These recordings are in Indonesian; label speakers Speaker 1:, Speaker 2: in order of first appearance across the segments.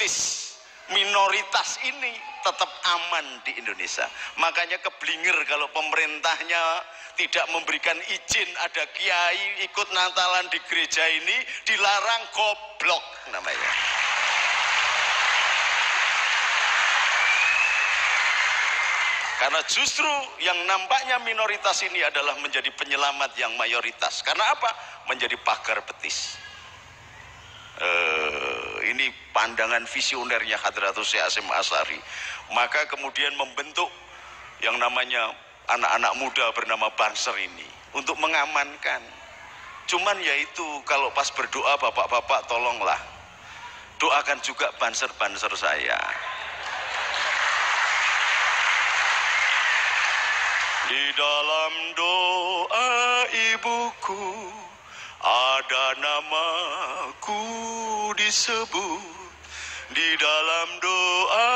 Speaker 1: betis minoritas ini tetap aman di Indonesia. Makanya keblinger kalau pemerintahnya tidak memberikan izin ada kiai ikut Natalan di gereja ini, dilarang, goblok namanya. Karena justru yang nampaknya minoritas ini adalah menjadi penyelamat yang mayoritas. Karena apa? Menjadi pagar betis. Ini pandangan visionernya Hadratus Syekh Hasyim Asy'ari. Maka kemudian membentuk yang namanya anak-anak muda bernama Banser ini untuk mengamankan. Cuman yaitu kalau pas berdoa, bapak-bapak tolonglah doakan juga Banser-Banser saya. Di dalam doa ibuku ada namaku disebut. Di dalam doa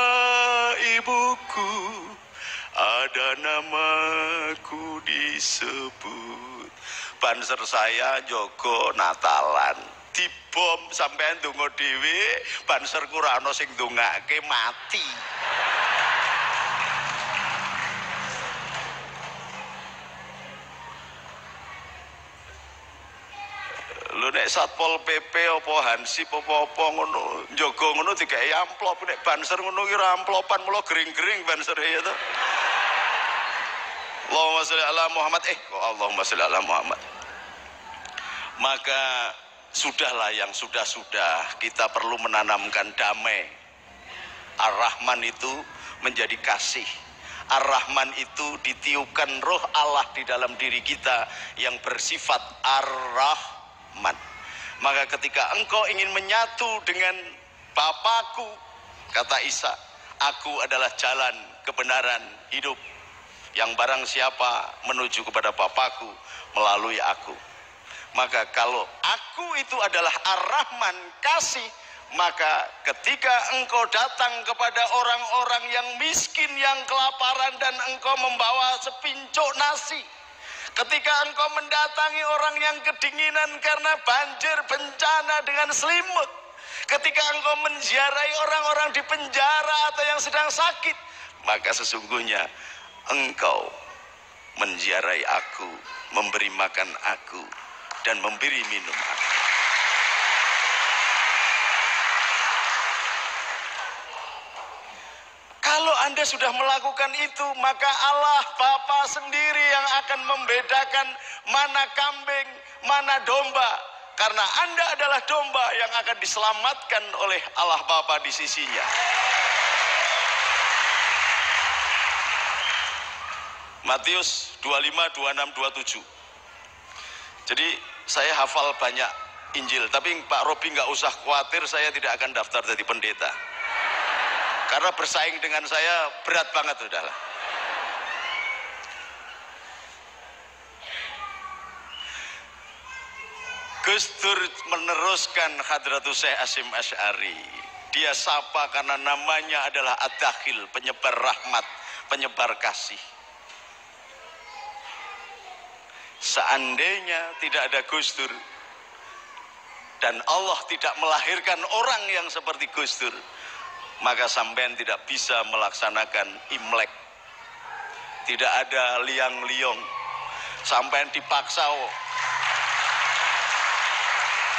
Speaker 1: ibuku ada namaku disebut. Banser saya jogo Natalan dibom sampean ndonga dhewe, banserku ora ana sing ndongake, mati. Lho nek Satpol PP apa Hansip apa ngono njaga ngono digawe amplop, nek Banser ngono ki ora amplopan, mulo gering-gering Banser ya to. Allahumma sholli ala Muhammad, kok Allahumma sholli ala Muhammad. Maka sudahlah yang sudah-sudah, kita perlu menanamkan damai. Ar-Rahman itu menjadi kasih. Ar-Rahman itu ditiupkan roh Allah di dalam diri kita yang bersifat Ar-Rahman. Maka ketika engkau ingin menyatu dengan Bapakku, kata Isa, aku adalah jalan, kebenaran, hidup. Yang barang siapa menuju kepada Bapakku melalui aku. Maka kalau aku itu adalah Ar-Rahman, kasih, maka ketika engkau datang kepada orang-orang yang miskin, yang kelaparan, dan engkau membawa sepincuk nasi, ketika engkau mendatangi orang yang kedinginan karena banjir, bencana dengan selimut, ketika engkau menziarahi orang-orang di penjara atau yang sedang sakit, maka sesungguhnya engkau menziarahi aku, memberi makan aku, dan memberi minum aku. Kalau Anda sudah melakukan itu, maka Allah Bapa sendiri yang akan membedakan mana kambing, mana domba. Karena Anda adalah domba yang akan diselamatkan oleh Allah Bapa di sisinya. Matius 25, 26, 27. Jadi saya hafal banyak Injil, tapi Pak Robi nggak usah khawatir, saya tidak akan daftar jadi pendeta. Karena bersaing dengan saya berat banget udahlah. Gus Dur meneruskan Hadratus Syekh Hasyim Asy'ari. Dia sapa karena namanya adalah Ad-Dakhil, penyebar rahmat, penyebar kasih. Seandainya tidak ada Gus Dur dan Allah tidak melahirkan orang yang seperti Gus Dur, maka sampean tidak bisa melaksanakan Imlek. Tidak ada liang-liong, sampean dipaksa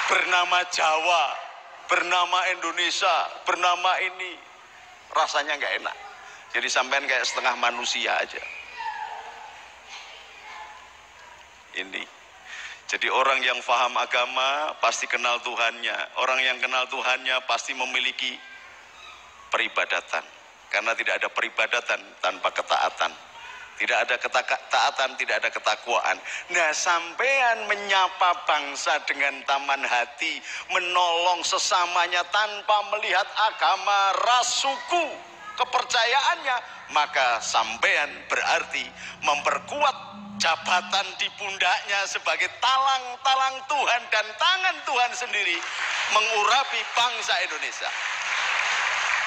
Speaker 1: bernama Jawa, bernama Indonesia, bernama ini, rasanya nggak enak. Jadi sampean kayak setengah manusia aja. Ini. Jadi orang yang paham agama pasti kenal Tuhannya. Orang yang kenal Tuhannya pasti memiliki peribadatan. Karena tidak ada peribadatan tanpa ketaatan. Tidak ada ketaatan, tidak ada ketakwaan. Nah, sampean menyapa bangsa dengan taman hati, menolong sesamanya tanpa melihat agama, ras, suku, kepercayaannya, maka sampean berarti memperkuat jabatan di pundaknya sebagai talang-talang Tuhan dan tangan Tuhan sendiri mengurapi bangsa Indonesia.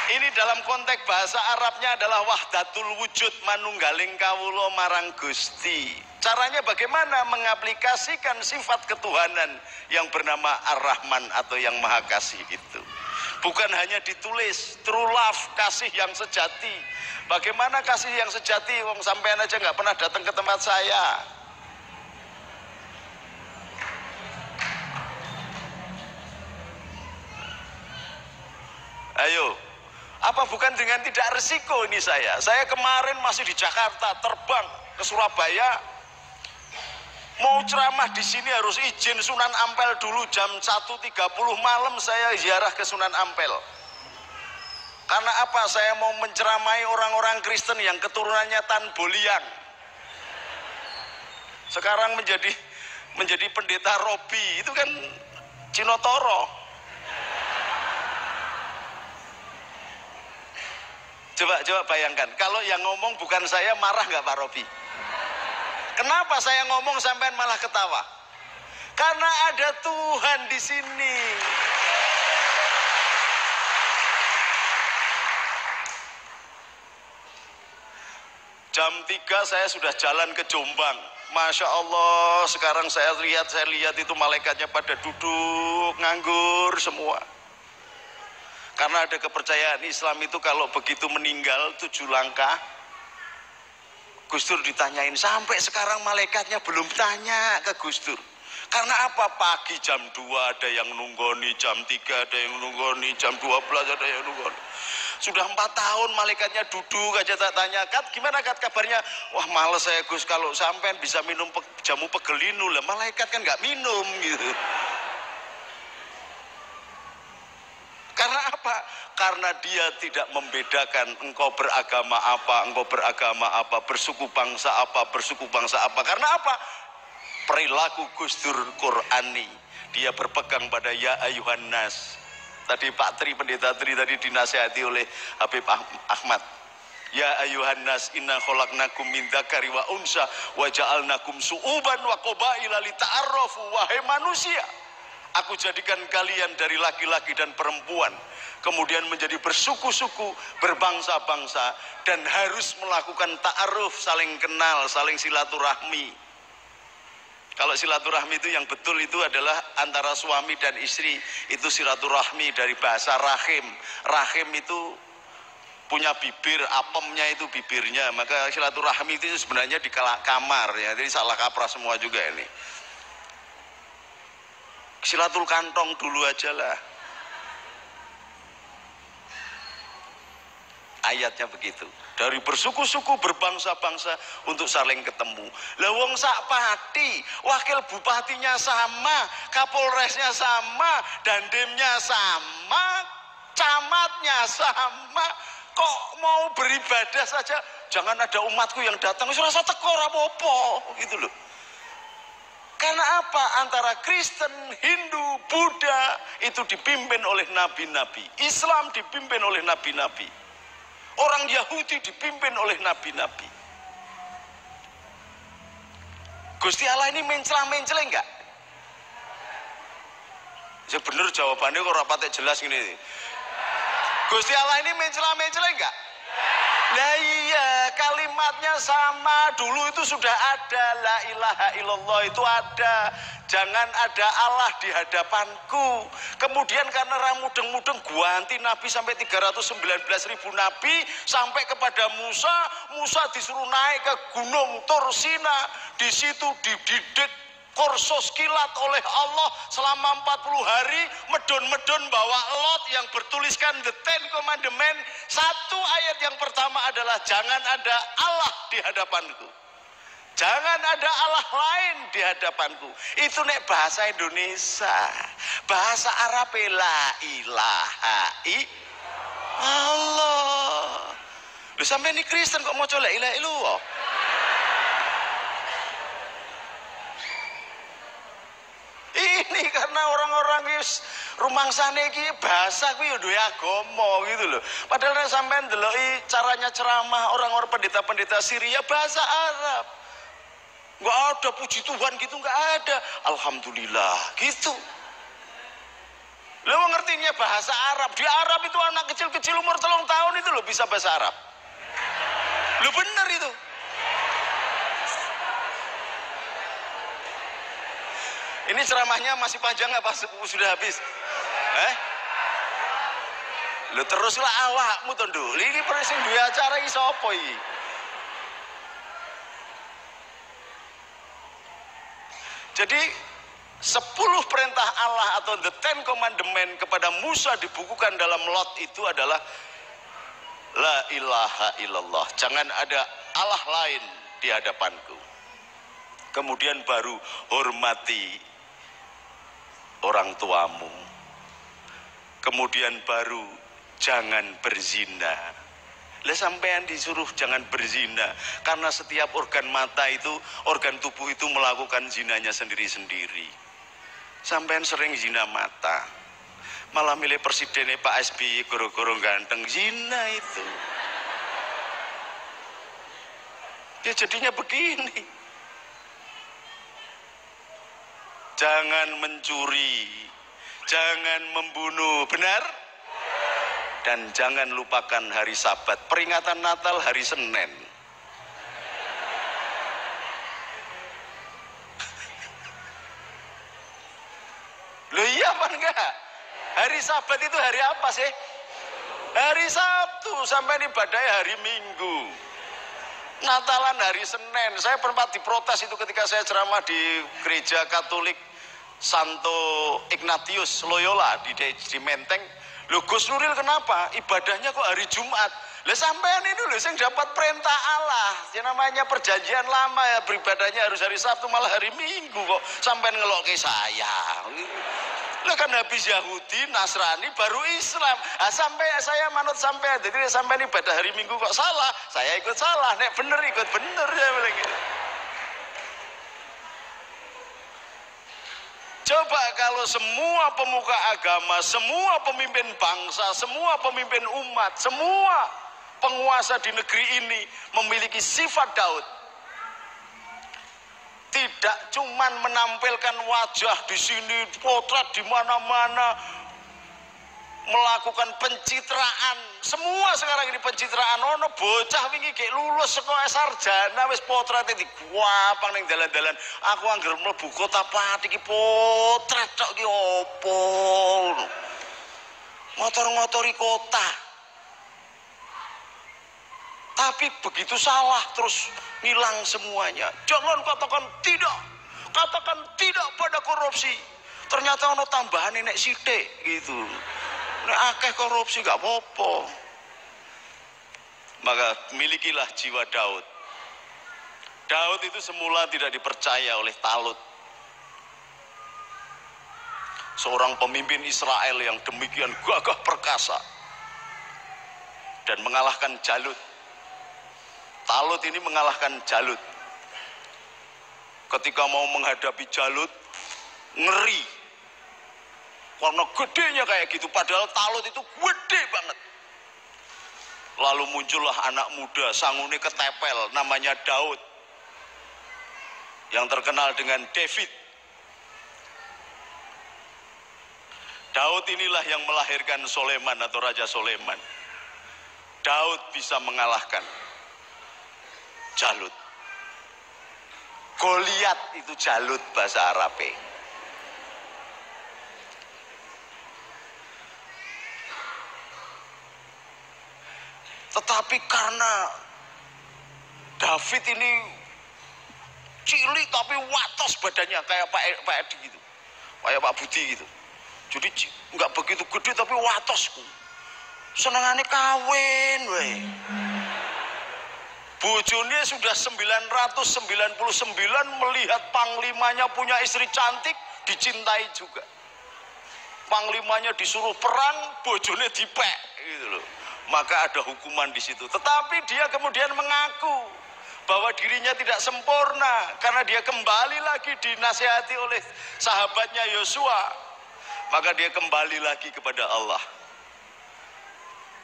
Speaker 1: Ini dalam konteks bahasa Arabnya adalah wahdatul wujud, manunggaling kawula marang Gusti. Caranya bagaimana mengaplikasikan sifat ketuhanan yang bernama Ar-Rahman atau yang Maha Kasih itu. bukan hanya ditulis. True love, kasih yang sejati. Bagaimana kasih yang sejati? Wong sampean aja nggak pernah datang ke tempat saya. Ayo, apa bukan dengan tidak resiko ini saya? Saya kemarin masih di Jakarta, terbang ke Surabaya, mau ceramah di sini harus izin Sunan Ampel dulu jam 1.30 malam saya ziarah ke Sunan Ampel. Karena apa? Saya mau menceramai orang-orang Kristen yang keturunannya Tan Boliang. Sekarang menjadi pendeta Robi, itu kan Cinotoro. Coba bayangkan, kalau yang ngomong bukan saya, marah nggak Pak Robi? Kenapa saya ngomong sampai malah ketawa? Karena ada Tuhan di sini. Jam 3 saya sudah jalan ke Jombang. Masya Allah, sekarang saya lihat itu malaikatnya pada duduk, nganggur semua. Karena ada kepercayaan Islam itu kalau begitu meninggal 7 langkah, Gus Dur ditanyain, sampai sekarang malaikatnya belum tanya ke Gus Dur. Karena apa? Pagi jam 2 ada yang nunggoni, jam 3 ada yang nunggoni, jam 12 ada yang nunggoni. Sudah 4 tahun malaikatnya duduk aja tak tanya, Kat gimana Kat kabarnya? Wah males saya Gus, kalau sampean bisa minum jamu pegelinu lah, malaikat kan nggak minum gitu. Karena apa? Karena dia tidak membedakan engkau beragama apa, bersuku bangsa apa. Karena apa? Perilaku Gus Dur Qur'ani. Dia berpegang pada ya ayuhan nas. Tadi Pak Tri, Pendeta Tri tadi dinasihati oleh Habib Ahmad. Ya ayuhan nas inna khalaqnakum min dzakari wa unsa wa ja'alnakum su'uban wa qabaila lita'arrafu. Wahai manusia, aku jadikan kalian dari laki-laki dan perempuan, kemudian menjadi bersuku-suku, berbangsa-bangsa, dan harus melakukan ta'aruf, saling kenal, saling silaturahmi. Kalau silaturahmi itu yang betul itu adalah antara suami dan istri, itu silaturahmi dari bahasa rahim. Rahim itu punya bibir, apemnya itu bibirnya, maka silaturahmi itu sebenarnya di kamar ya, jadi salah kaprah semua juga ini. Silatul kantong dulu aja lah. Ayatnya begitu. Dari bersuku-suku, berbangsa-bangsa untuk saling ketemu. Lah wong sak pati, wakil bupatinya sama, kapolresnya sama, dandemnya sama, camatnya sama. Kok mau beribadah saja jangan ada umatku yang datang, wis rasa teko ora apa-apa gitu loh. Karena apa? Antara Kristen, Hindu, Buddha itu dipimpin oleh nabi-nabi. Islam dipimpin oleh nabi-nabi. Orang Yahudi dipimpin oleh nabi-nabi. Gusti Allah ini mencela-mencela enggak? Ya bener jawabannya kok rapatnya jelas gini. Gusti Allah ini mencela-mencela enggak? Nah iya, kalimatnya sama, dulu itu sudah ada, la ilaha illallah itu ada, jangan ada Allah di hadapanku. Kemudian karena mudeng-mudeng guanti Nabi sampai 319.000 Nabi, sampai kepada Musa disuruh naik ke Gunung Tursina, di situ dididik kursus kilat oleh Allah selama 40 hari, medon-medon bawa lot yang bertuliskan the Ten Commandment. Satu ayat yang pertama adalah jangan ada Allah di hadapanku, jangan ada Allah lain di hadapanku. Itu nek bahasa Indonesia. Bahasa Arab la ilaha illallah. Lu sampai ini Kristen kok mau la ilaha illallah? Ini karena orang-orang rumangsane iki bahasa kuwi yo duwe agama gitu loh. Padahal nek sampean ndeloki caranya ceramah orang-orang pendeta-pendeta Syria bahasa Arab. Enggak ada puji Tuhan gitu, enggak ada. Alhamdulillah gitu. Lo ngertinya bahasa Arab. Di Arab itu anak kecil-kecil umur 3 tahun itu lo bisa bahasa Arab. Lo bener itu. Ini ceramahnya masih panjang nggak pas sudah habis? Lho teruslah awakmu to, Nduk. Iki sing duwe acara iki sapa iki? Jadi 10 perintah Allah atau the 10 commandment kepada Musa dibukukan dalam Lot itu adalah la ilaha illallah. Jangan ada Allah lain di hadapanku. Kemudian baru hormati orang tuamu. Kemudian baru jangan berzina. Lah sampean disuruh jangan berzina karena setiap organ mata itu, organ tubuh itu melakukan zinanya sendiri-sendiri. Sampean sering zina mata. Malah milih presidennya Pak SBY goro-goro ganteng, zina itu. Ya jadinya begini. Jangan mencuri, jangan membunuh, benar? Dan jangan lupakan hari Sabat. Peringatan Natal hari Senin. Loh iya apa enggak? Hari Sabat itu hari apa sih? Hari Sabtu, sampai ibadahnya hari Minggu. Natalan hari Senin. Saya pernah diprotes itu ketika saya ceramah di gereja Katolik Santo Ignatius Loyola di Menteng. Loh Gus Nuril kenapa? Ibadahnya kok hari Jumat? Lah sampean ini loh yang dapat perintah Allah. Yang namanya perjanjian lama ya, beribadahnya harus hari Sabtu malah hari Minggu kok sampean ngeloki saya. Lah kan habis Yahudi, Nasrani baru Islam. Sampai saya manut sampean. Jadi sampean ibadah hari Minggu kok salah, saya ikut salah. Nek bener ikut bener ya bilang gitu. Coba kalau semua pemuka agama, semua pemimpin bangsa, semua pemimpin umat, semua penguasa di negeri ini memiliki sifat Daud. Tidak cuman menampilkan wajah di sini, potret di mana-mana, melakukan pencitraan. Semua sekarang ini pencitraan. Ono bocah wingi gek lulus sekolah sarjana wis potrete diguapang ning dalan-dalan. Aku anggere mlebu kota Pati iki potret tok iki opo? Motor-motori kota. Tapi begitu salah terus hilang semuanya. Jangan katakan tidak. Katakan tidak pada korupsi. Ternyata ono tambahan nek sithik gitu. Nek akeh korupsi gak apa-apa. Maka milikilah jiwa Daud. Daud itu semula tidak dipercaya oleh Talut, seorang pemimpin Israel yang demikian gagah perkasa dan mengalahkan Jalut. Talut ini mengalahkan Jalut. Ketika mau menghadapi Jalut, ngeri karena gedenya kayak gitu, padahal Talut itu gede banget. Lalu muncullah anak muda sangune ketepel namanya Daud, yang terkenal dengan David. Daud inilah yang melahirkan Soleman atau Raja Soleman. Daud bisa mengalahkan Jalut. Goliat itu Jalut bahasa Arabnya. Tetapi karena David ini cilik tapi watos badannya kayak Pak Edi gitu, kayak Pak Budi gitu. Jadi nggak begitu gede tapi watosku. Senengannya kawin, weh. Bojone sudah 999 melihat panglimanya punya istri cantik, dicintai juga. Panglimanya disuruh perang, bojone dipek gitu loh. Maka ada hukuman di situ. Tetapi dia kemudian mengaku bahwa dirinya tidak sempurna karena dia kembali lagi dinasihati oleh sahabatnya Yosua. Maka dia kembali lagi kepada Allah.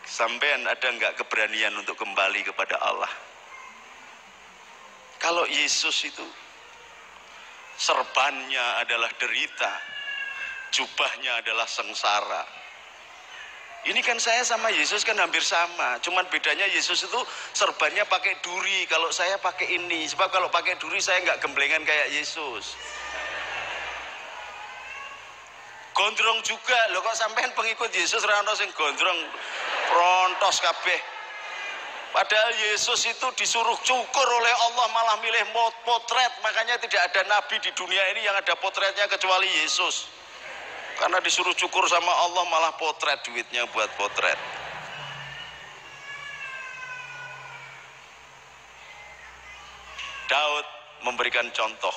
Speaker 1: Sampean ada nggak keberanian untuk kembali kepada Allah? Kalau Yesus itu serbannya adalah derita, jubahnya adalah sengsara. Ini kan saya sama Yesus kan hampir sama, cuman bedanya Yesus itu serbannya pakai duri, kalau saya pakai ini. Sebab kalau pakai duri saya nggak gemblengan kayak Yesus. Gondrong juga lho, kok sampean pengikut Yesus ra ono sing gondrong prontos kabeh. Padahal Yesus itu disuruh cukur oleh Allah, malah milih potret. Makanya tidak ada nabi di dunia ini yang ada potretnya kecuali Yesus. Karena disuruh cukur sama Allah malah potret, duitnya buat potret. Daud memberikan contoh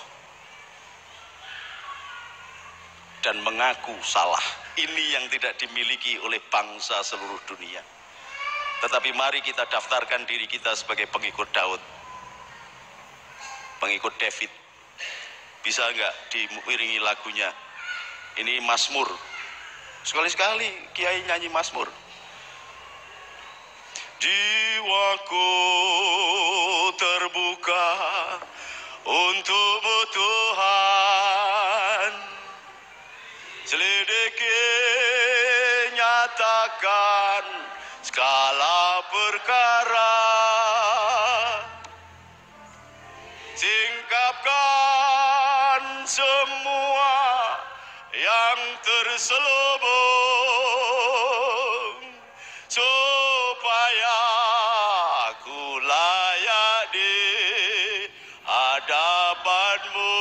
Speaker 1: dan mengaku salah. Ini yang tidak dimiliki oleh bangsa seluruh dunia. Tetapi mari kita daftarkan diri kita sebagai pengikut Daud, pengikut David. Bisa nggak diiringi lagunya? Ini Mazmur. Sekali-sekali kiai nyanyi Mazmur. Jiwaku terbuka untukmu Tuhan, selidiki nyatakan segala perkara, singkapkan semua yang terselubung, supaya aku layak di hadapan-Mu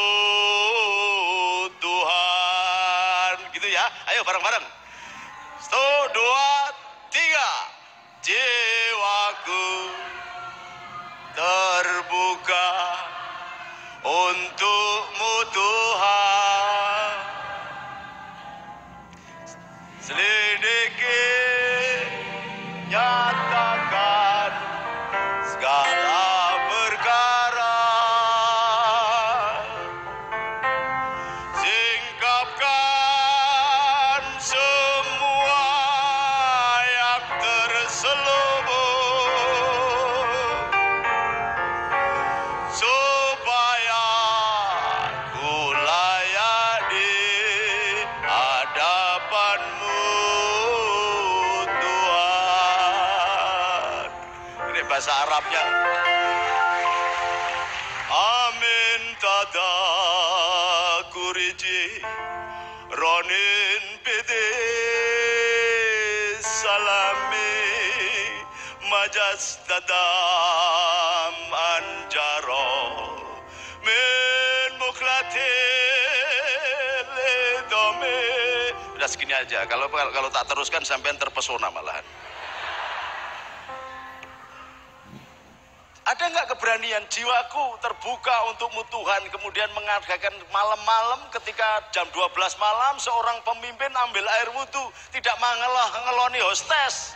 Speaker 1: Tuhan. Gitu ya, ayo bareng-bareng. 1, 2, 3. Jiwaku terbuka untuk-Mu Tuhan, selidiki nyatakan segala perkara, singkapkan semua yang terselubung, supaya ku layak di hadapan-Mu Tuhan. Ini bahasa Arabnya. Amin tada kuriji ronin pede salami majas tadam anjaro min muklatil dome. Udah segini aja. Kalau tak teruskan sampean terpesona malahan. Ada nggak keberanian jiwaku terbuka untukmu Tuhan, kemudian mengadakan malam-malam ketika jam 12 malam seorang pemimpin ambil air wudhu, tidak mengeloni hostes,